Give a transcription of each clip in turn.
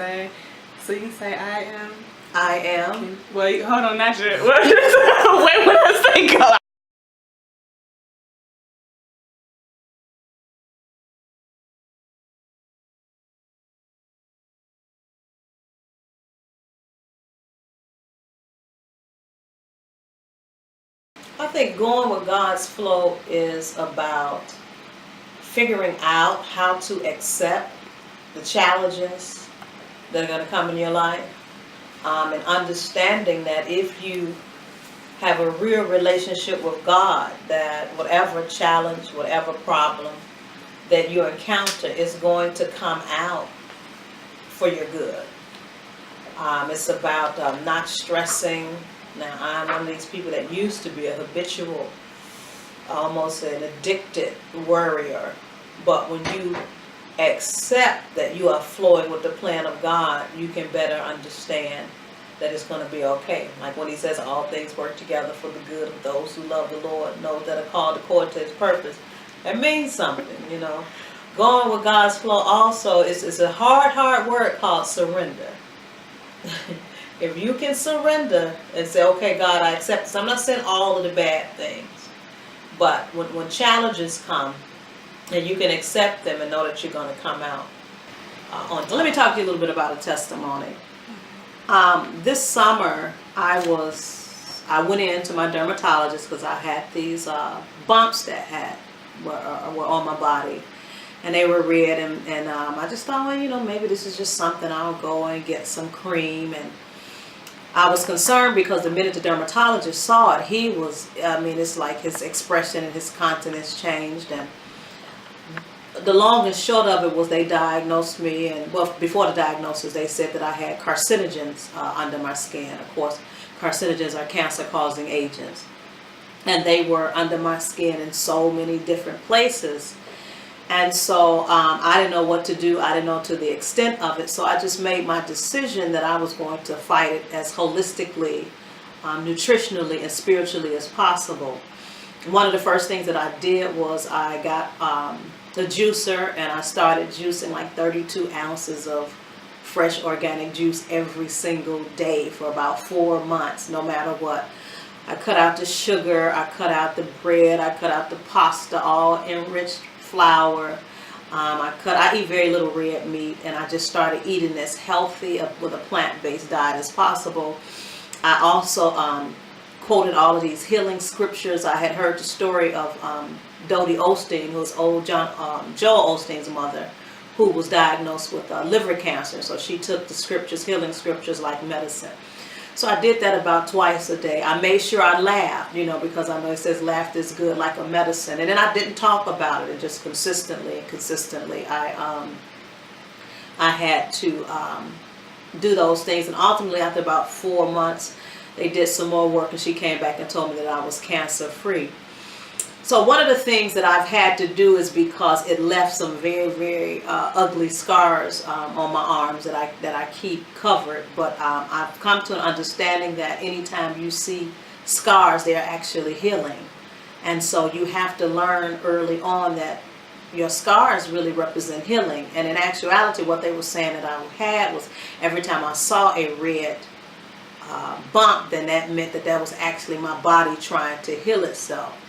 So you can say I am. I am. Wait, hold on, not your. Wait, what does it go? I think going with God's flow is about figuring out how to accept the challenges that are going to come in your life, and understanding that if you have a real relationship with God, that whatever challenge, whatever problem that you encounter is going to come out for your good. It's about not stressing. Now, I'm one of these people that used to be a habitual, almost an addicted worrier. But when you accept that you are flowing with the plan of God, you can better understand that it's going to be okay. Like when he says all things work together for the good of those who love the Lord, know that are called according to his purpose. That means something, you know. Going with God's flow also is a hard word called surrender. If you can surrender and say, okay, God, I accept this. I'm not saying all of the bad things, but when challenges come, and you can accept them and know that you're going to come out on. Let me talk to you a little bit about a testimony. This summer, I went into my dermatologist because I had these bumps that were on my body, and they were red, and I just thought, well, you know, maybe this is just something. I'll go and get some cream. And I was concerned because the minute the dermatologist saw it, it's like his expression and his countenance changed. And the long and short of it was they diagnosed me, and well, before the diagnosis, they said that I had carcinogens under my skin. Of course, carcinogens are cancer-causing agents, and they were under my skin in so many different places. And so I didn't know what to do. I didn't know to the extent of it. So I just made my decision that I was going to fight it as holistically, nutritionally, and spiritually as possible. One of the first things that I did was I got the juicer, and I started juicing like 32 ounces of fresh organic juice every single day for about 4 months, no matter what. I cut out the sugar, I cut out the bread, I cut out the pasta, all enriched flour. I eat very little red meat, and I just started eating as healthy with a plant-based diet as possible. I also quoted all of these healing scriptures. I had heard the story of Dodie Osteen, who was old Joel Osteen's mother, who was diagnosed with liver cancer. So she took the scriptures, healing scriptures, like medicine. So I did that about twice a day. I made sure I laughed, you know, because I know it says laughter is good like a medicine. And then I didn't talk about it, and just consistently I had to do those things. And ultimately, after about 4 months, they did some more work, and she came back and told me that I was cancer free. So one of the things that I've had to do is, because it left some very, very ugly scars on my arms that I keep covered. But I've come to an understanding that anytime you see scars, they are actually healing. And so you have to learn early on that your scars really represent healing. And in actuality, what they were saying that I had was, every time I saw a red bump, then that meant that was actually my body trying to heal itself.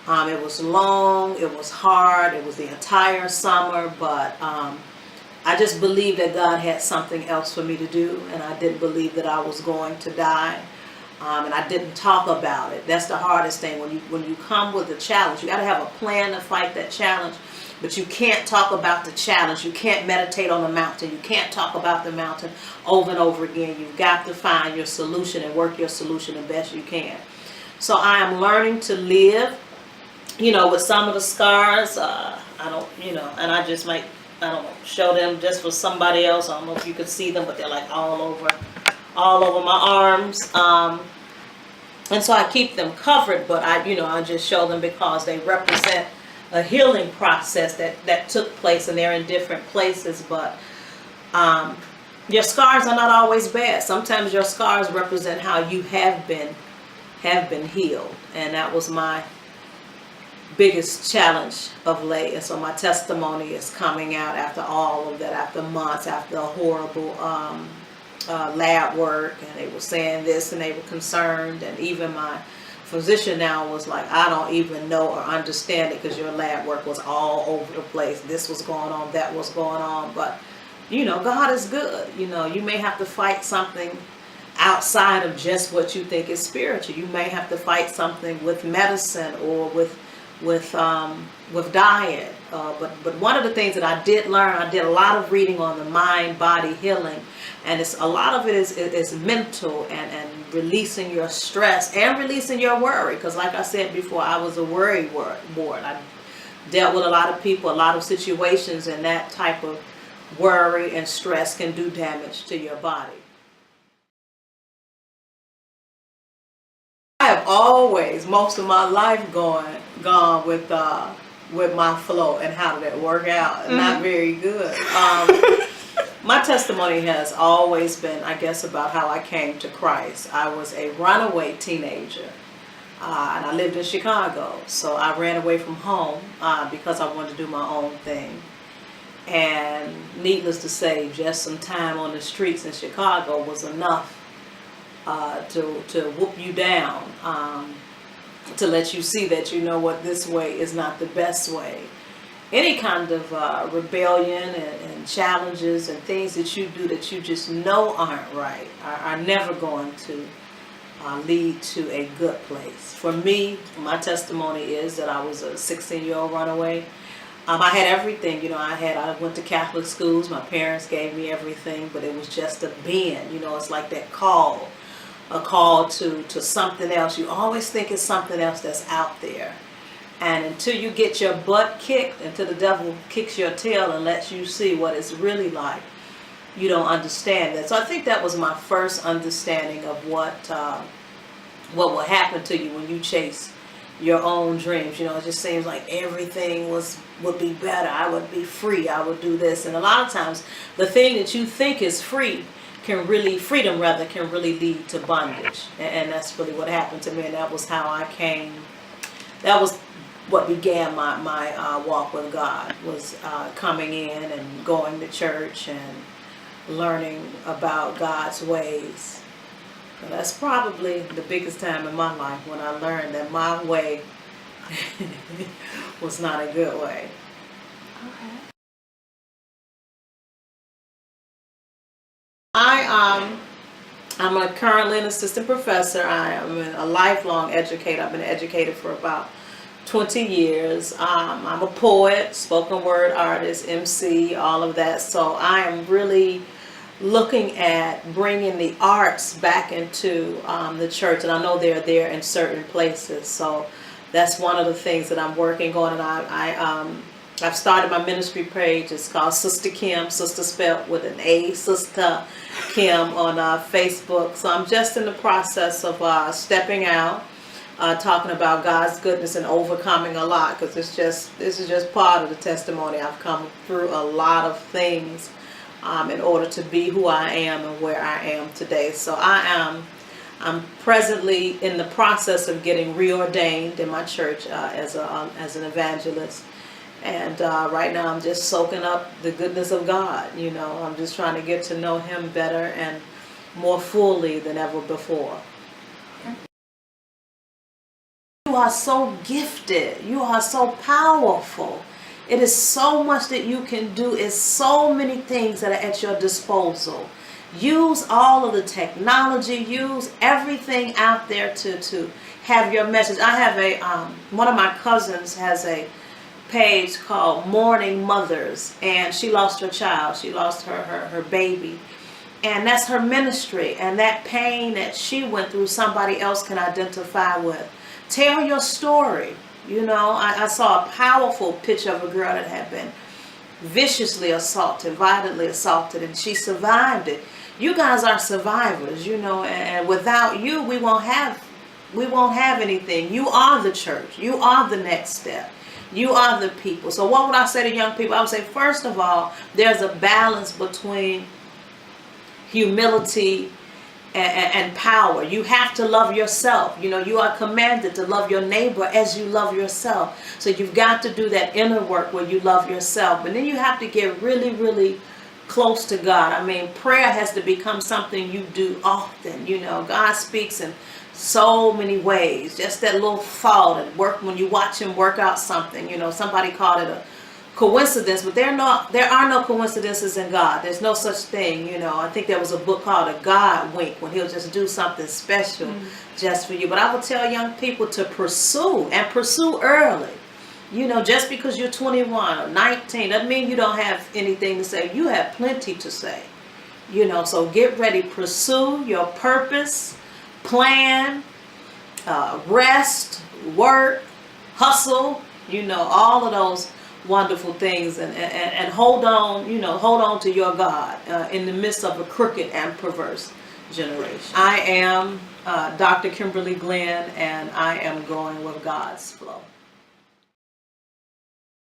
It was long, it was hard, it was the entire summer, but I just believed that God had something else for me to do, and I didn't believe that I was going to die, and I didn't talk about it. That's the hardest thing. When you come with a challenge, you got to have a plan to fight that challenge, but you can't talk about the challenge. You can't meditate on the mountain. You can't talk about the mountain over and over again. You've got to find your solution and work your solution the best you can. So I am learning to live, you know, with some of the scars. I don't, you know, and I just might, I don't know, show them just for somebody else. I don't know if you could see them, but they're like all over my arms. And so I keep them covered, but I just show them because they represent a healing process that took place, and they're in different places. But your scars are not always bad. Sometimes your scars represent how you have been healed, and that was my biggest challenge of late. And so my testimony is coming out after all of that, after months, after a horrible lab work, and they were saying this and they were concerned, and even my physician now was like, I don't even know or understand it because your lab work was all over the place. This was going on, that was going on. But you know, God is good. You know, you may have to fight something outside of just what you think is spiritual. You may have to fight something with medicine or with diet. But one of the things that I did learn, I did a lot of reading on the mind body healing, and it's a lot of it is mental and releasing your stress and releasing your worry. Because like I said before, I was a worry ward. I dealt with a lot of people, a lot of situations, and that type of worry and stress can do damage to your body. I have always, most of my life, gone with my flow. And how did it work out? Not very good. My testimony has always been, I guess, about how I came to Christ. I was a runaway teenager, and I lived in Chicago. So I ran away from home because I wanted to do my own thing. And needless to say, just some time on the streets in Chicago was enough to whoop you down, to let you see that, you know what, this way is not the best way. Any kind of rebellion and challenges and things that you do that you just know aren't right are never going to lead to a good place. For me, my testimony is that I was a 16-year-old runaway. I had everything, you know. I went to Catholic schools. My parents gave me everything, but it was just a bend. You know, it's like that call, a call to something else. You always think it's something else that's out there. And until you get your butt kicked, until the devil kicks your tail and lets you see what it's really like, you don't understand that. So I think that was my first understanding of what will happen to you when you chase your own dreams. You know, it just seems like everything would be better. I would be free. I would do this. And a lot of times the thing that you think is freedom can really lead to bondage. And that's really what happened to me. And that was how I came. That was what began my walk with God, was coming in and going to church and learning about God's ways. And that's probably the biggest time in my life when I learned that my way was not a good way. Okay. I'm currently an assistant professor. I am a lifelong educator. I've been an educator for about 20 years. I'm a poet, spoken word artist, MC, all of that. So I am really looking at bringing the arts back into the church, and I know they're there in certain places. So that's one of the things that I'm working on. And I've started my ministry page. It's called Sister Kim, sister spelled with an A, Sister Kim, on Facebook. So I'm just in the process of stepping out, talking about God's goodness and overcoming a lot, because this is just part of the testimony. I've come through a lot of things in order to be who I am and where I am today. So I'm presently in the process of getting reordained in my church as an evangelist. And right now I'm just soaking up the goodness of God. You know, I'm just trying to get to know Him better and more fully than ever before. You are so gifted. You are so powerful. It is so much that you can do. It's so many things that are at your disposal. Use all of the technology. Use everything out there to have your message. I have one of my cousins has a page called Mourning Mothers, and she lost her child. She lost her baby. And that's her ministry. And that pain that she went through, somebody else can identify with. Tell your story. You know, I saw a powerful picture of a girl that had been viciously assaulted, violently assaulted, and she survived it. You guys are survivors, you know, and without you, we won't have anything. You are the church. You are the next step. You are the people. So what would I say to young people? I would say, first of all, there's a balance between humility and power. You have to love yourself. You know, you are commanded to love your neighbor as you love yourself. So you've got to do that inner work where you love yourself. And then you have to get really, really close to God. I mean, prayer has to become something you do often. You know, God speaks in so many ways. Just that little thought at work when you watch him work out something. You know, somebody called it a coincidence, but there are no coincidences in God. There's no such thing. You know, I think there was a book called A God Wink, when he'll just do something special just for you. But I would tell young people to pursue, and pursue early. You know, just because you're 21 or 19 doesn't mean you don't have anything to say. You have plenty to say. You know, so get ready, pursue your purpose, plan, rest, work, hustle, you know, all of those wonderful things, and hold on, you know, hold on to your God in the midst of a crooked and perverse generation. I am Dr. Kimberly Glenn, and I am going with God's flow.